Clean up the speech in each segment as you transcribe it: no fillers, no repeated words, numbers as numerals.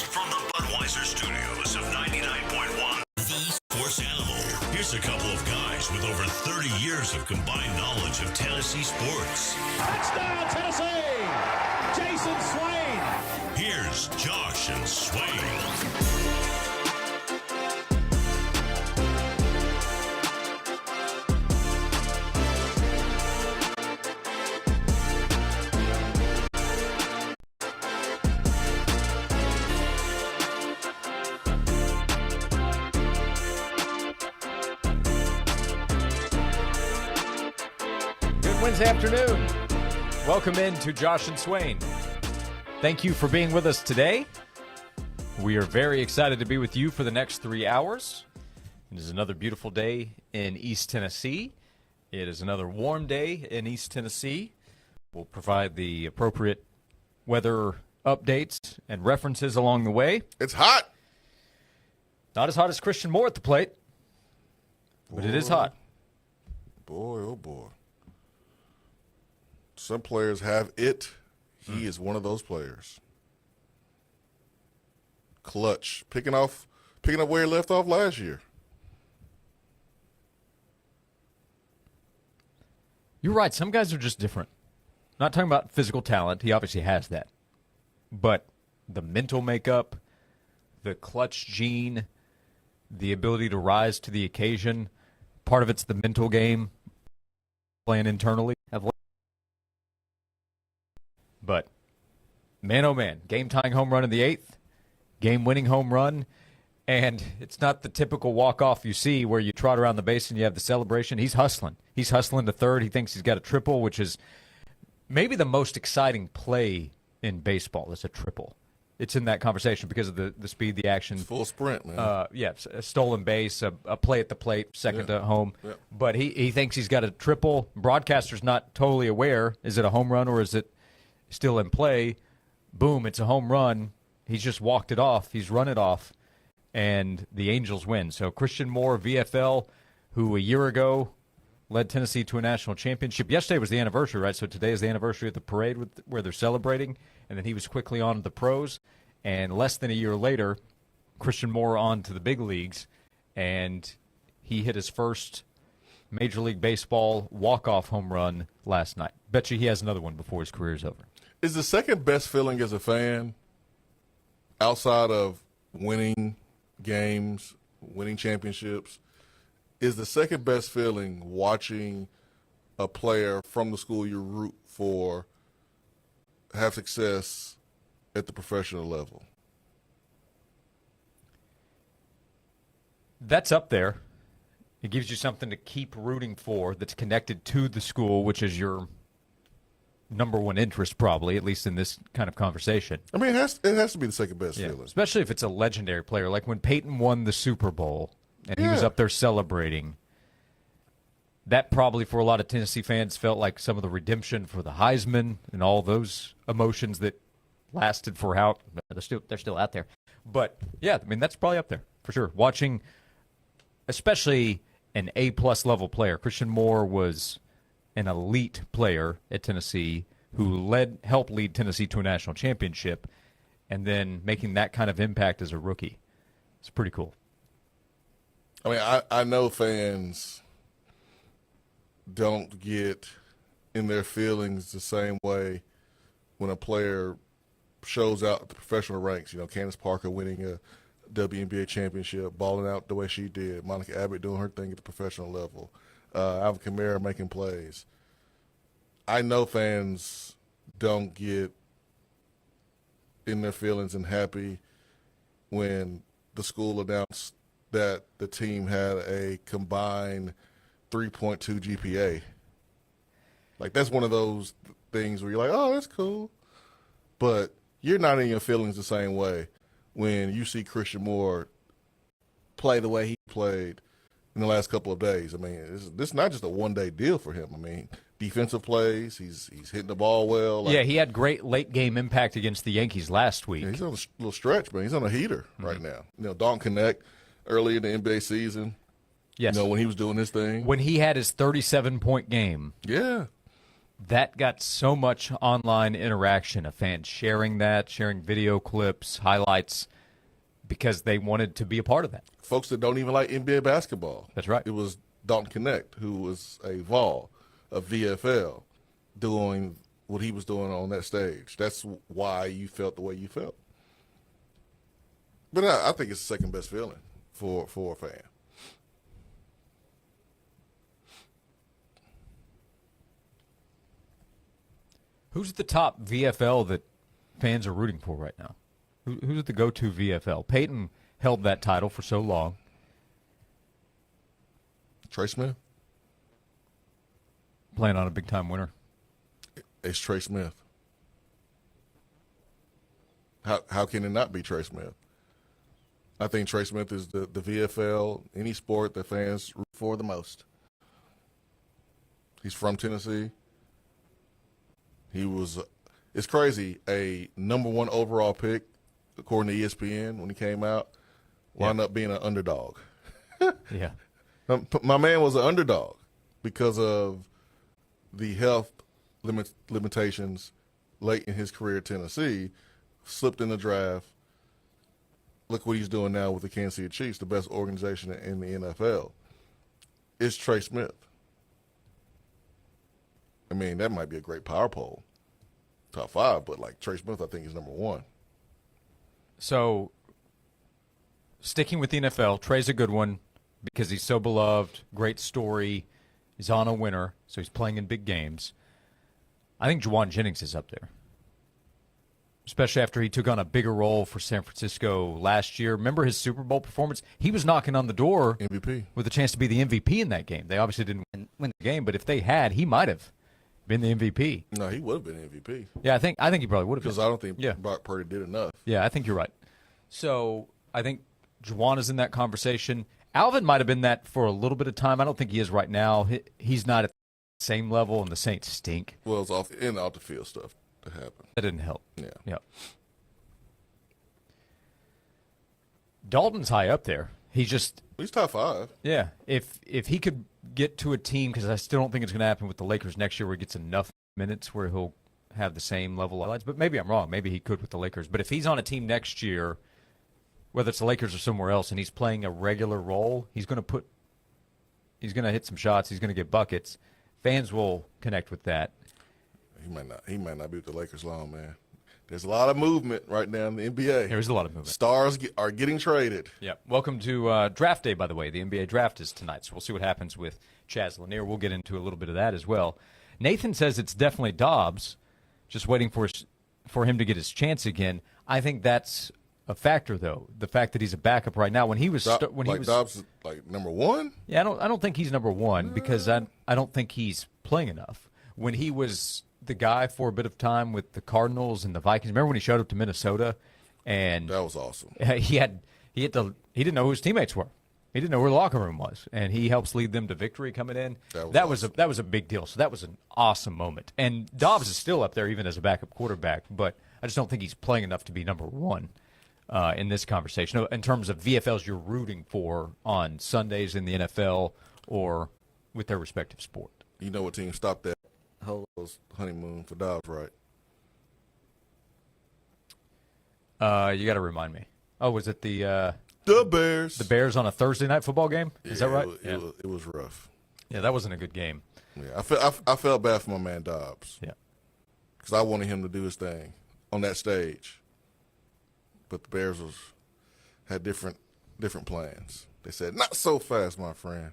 from the Budweiser studios of 99.1, the Sports Animal. Here's a couple of guys with over 30 years of combined knowledge of Tennessee sports. Touchdown, Tennessee! Jason Swain! Here's Josh and Swain. Wednesday afternoon. Welcome in to Josh and Swain. Thank you for being with us today. We are very excited to be with you for the next 3 hours. It is another beautiful day in East Tennessee. It is another warm day in East Tennessee. We'll provide the appropriate weather updates and references along the way. It's hot. Not as hot as Christian Moore at the plate, but it is hot. Boy, oh boy. Some players have it. He is one of those players. Clutch. Picking up where he left off last year. You're right. Some guys are just different. Not talking about physical talent. He obviously has that. But the mental makeup, the clutch gene, the ability to rise to the occasion, part of it's the mental game, playing internally. But, man, oh, man, game-tying home run in the 8th, game-winning home run, and it's not the typical walk-off you see where you trot around the base and you have the celebration. He's hustling. He's hustling to third. He thinks he's got a triple, which is maybe the most exciting play in baseball is a triple. It's in that conversation because of the speed, the action. It's full sprint, man. A stolen base, a play at the plate, second to home. Yeah. But he thinks he's got a triple. Broadcaster's not totally aware. Is it a home run or is it still in play? Boom, it's a home run. He's just walked it off. He's run it off, and the Angels win. So Christian Moore, VFL, who a year ago led Tennessee to a national championship. Yesterday was the anniversary, right? So today is the anniversary of the parade where they're celebrating, and then he was quickly on to the pros. And less than a year later, Christian Moore on to the big leagues, and he hit his first Major League Baseball walk-off home run last night. Bet you he has another one before his career is over. Is the second best feeling as a fan, outside of winning games, winning championships, is the second best feeling watching a player from the school you root for have success at the professional level? That's up there. It gives you something to keep rooting for that's connected to the school, which is your number one interest probably, at least in this kind of conversation. I mean, it has to be the second best feeling. Especially if it's a legendary player. Like when Peyton won the Super Bowl and he was up there celebrating. That probably for a lot of Tennessee fans felt like some of the redemption for the Heisman and all those emotions that lasted for how they're still out there. But, yeah, I mean, that's probably up there for sure. Watching especially an A-plus level player. Christian Moore was an elite player at Tennessee who helped lead Tennessee to a national championship, and then making that kind of impact as a rookie. It's pretty cool. I mean, I know fans don't get in their feelings the same way when a player shows out at the professional ranks. You know, Candace Parker winning a WNBA championship, balling out the way she did. Monica Abbott doing her thing at the professional level. Alvin Kamara making plays. I know fans don't get in their feelings and happy when the school announced that the team had a combined 3.2 GPA. Like, that's one of those things where you're like, oh, that's cool. But you're not in your feelings the same way when you see Christian Moore play the way he played in the last couple of days. I mean, this is not just a one-day deal for him. I mean, defensive plays, he's hitting the ball well. Yeah, he had great late-game impact against the Yankees last week. Yeah, he's on a little stretch, man. He's on a heater right now. You know, Dalton Connect early in the NBA season. Yes. You know, when he was doing his thing. When he had his 37-point game. Yeah. that got so much online interaction of fans sharing that, sharing video clips, highlights, because they wanted to be a part of that. Folks that don't even like NBA basketball. That's right. It was Dalton Connect, who was a Vol of VFL, doing what he was doing on that stage. That's why you felt the way you felt. But I think it's the second best feeling for a fan. Who's the top VFL that fans are rooting for right now? Who's the go-to VFL? Peyton held that title for so long. Trey Smith? Playing on a big-time winner. It's Trey Smith. How can it not be Trey Smith? I think Trey Smith is the VFL, any sport that fans root for the most. He's from Tennessee. He was, it's crazy, a #1 overall pick, according to ESPN, when he came out, wound up being an underdog. Yeah. My man was an underdog because of the health limitations late in his career at Tennessee, slipped in the draft. Look what he's doing now with the Kansas City Chiefs, the best organization in the NFL. It's Trey Smith. I mean, that might be a great power poll, top 5, but like Trey Smith, I think is #1. So, sticking with the NFL, Trey's a good one because he's so beloved, great story. He's on a winner, so he's playing in big games. I think Juwan Jennings is up there, especially after he took on a bigger role for San Francisco last year. Remember his Super Bowl performance? He was knocking on the door MVP with a chance to be the MVP in that game. They obviously didn't win the game, but if they had, he might have been the MVP. No, he would have been MVP. Yeah, I think he probably would have. Because I don't think Brock Purdy did enough. Yeah, I think you're right. So I think Juwan is in that conversation. Alvin might have been that for a little bit of time. I don't think he is right now. He's not at the same level, and the Saints stink. Well, it's off the field stuff to happen. That didn't help. Yeah. Dalton's high up there. He's top 5. Yeah. If he could get to a team, because I still don't think it's going to happen with the Lakers next year, where he gets enough minutes where he'll have the same level of highlights. But maybe I'm wrong. Maybe he could with the Lakers. But if he's on a team next year, whether it's the Lakers or somewhere else, and he's playing a regular role, he's going to hit some shots. He's going to get buckets. Fans will connect with that. He might not be with the Lakers long, man. There's a lot of movement right now in the NBA. There is a lot of movement. Stars are getting traded. Yeah. Welcome to draft day, by the way. The NBA draft is tonight, so we'll see what happens with Chaz Lanier. We'll get into a little bit of that as well. Nathan says it's definitely Dobbs, just waiting for him to get his chance again. I think that's a factor, though. The fact that he's a backup right now. When he was Dobbs is like #1. Yeah, I don't think he's #1 because I don't think he's playing enough. When he was the guy for a bit of time with the Cardinals and the Vikings. Remember when he showed up to Minnesota, and that was awesome. He didn't know who his teammates were. He didn't know where the locker room was, and he helps lead them to victory coming in. That was a big deal. So that was an awesome moment. And Dobbs is still up there even as a backup quarterback, but I just don't think he's playing enough to be #1 in this conversation in terms of VFLs you're rooting for on Sundays in the NFL or with their respective sport. You know what team stopped that whole honeymoon for Dobbs, right? You got to remind me. Oh, was it the Bears? The Bears on a Thursday night football game? Is that right? It was rough. Yeah, that wasn't a good game. Yeah, I felt bad for my man Dobbs. Yeah, because I wanted him to do his thing on that stage, but the Bears had different plans. They said, "Not so fast, my friend."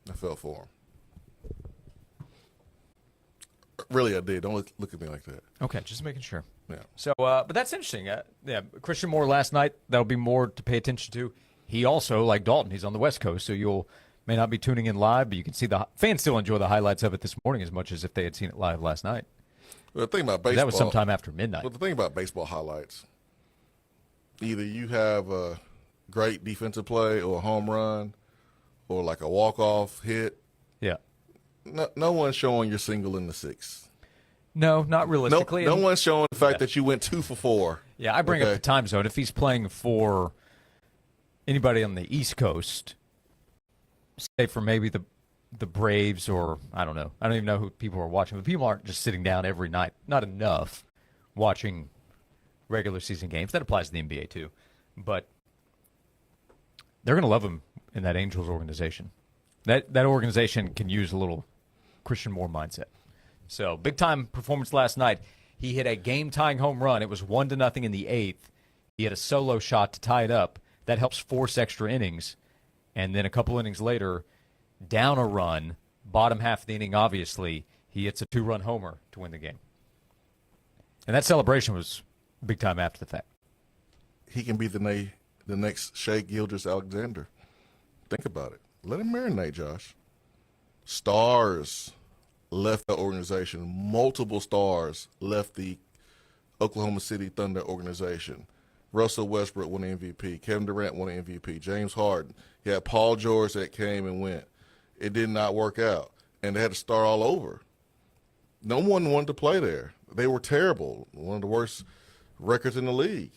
I felt for him. Really, I did. Don't look at me like that. Okay, just making sure. Yeah. So, but that's interesting. Christian Moore last night, that'll be more to pay attention to. He also, like Dalton, he's on the West Coast, so may not be tuning in live, but you can see the fans still enjoy the highlights of it this morning as much as if they had seen it live last night. Well, the thing about baseball, that was sometime after midnight. Well, the thing about baseball highlights, either you have a great defensive play or a home run or like a walk-off hit. Yeah. No one's showing your single in the sixth. No, not realistically. No one's showing the fact that you went 2 for 4. Yeah, I bring up the time zone. If he's playing for anybody on the East Coast, say for maybe the the Braves or I don't know. I don't even know who people are watching, but people aren't just sitting down every night. Not enough watching regular season games. That applies to the NBA too. But they're going to love him in that Angels organization. That organization can use a little Christian Moore mindset. So big-time performance last night. He hit a game-tying home run. It was 1-0 in the 8th. He had a solo shot to tie it up. That helps force extra innings. And then a couple innings later, down a run, bottom half of the inning, obviously, he hits a 2-run homer to win the game. And that celebration was big time after the fact. He can be the next Shea Gilgeous-Alexander. Think about it. Let him marinate, Josh. Stars left the organization. Multiple stars left the Oklahoma City Thunder organization. Russell Westbrook won MVP. Kevin Durant won MVP. James Harden. He had Paul George that came and went. It did not work out. And they had to start all over. No one wanted to play there. They were terrible. One of the worst records in the league.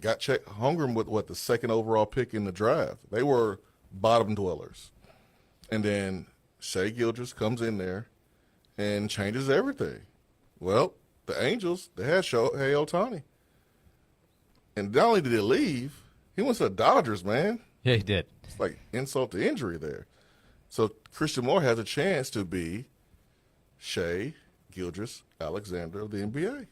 Got Chet Holmgren with the second overall pick in the draft. They were bottom dwellers. And then Shea Gilgeous comes in there and changes everything. Well, the Angels, they had Shohei Ohtani. And not only did he leave, he went to the Dodgers, man. Yeah, he did. It's like insult to injury there. So Christian Moore has a chance to be Shea Gilgeous-Alexander of the NBA.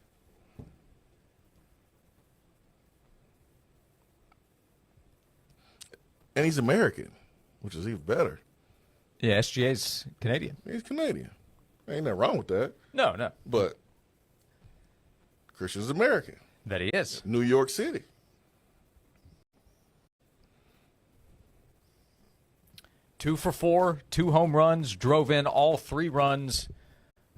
And he's American, which is even better. Yeah, SGA's Canadian. He's Canadian. Ain't nothing wrong with that. No. But Christian's American. That he is. New York City. Two for 4, 2 home runs, drove in all 3 runs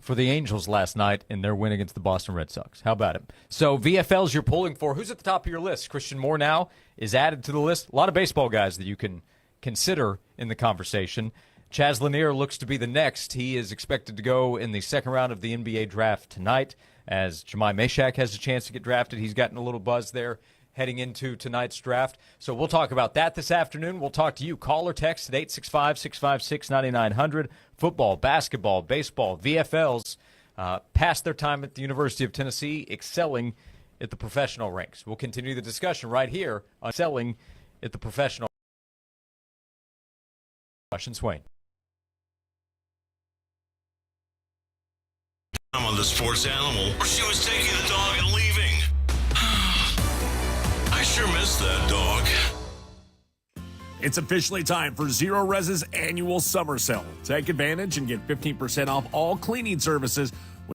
for the Angels last night in their win against the Boston Red Sox. How about it? So VFLs you're pulling for. Who's at the top of your list? Christian Moore now is added to the list. A lot of baseball guys that you can consider in the conversation. Chaz Lanier looks to be the next. He is expected to go in the second round of the NBA draft tonight, as Jemai Meshack has a chance to get drafted. He's gotten a little buzz there heading into tonight's draft. So we'll talk about that this afternoon. We'll talk to you. Call or text at 865-656-9900. Football, basketball, baseball, VFLs past their time at the University of Tennessee, excelling at the professional ranks. We'll continue the discussion right here on excelling at the professional. Swain. I'm on the sports animal. Or she was taking the dog and leaving. I sure miss that dog. It's officially time for Zero Res's annual summer sale. Take advantage and get 15% off all cleaning services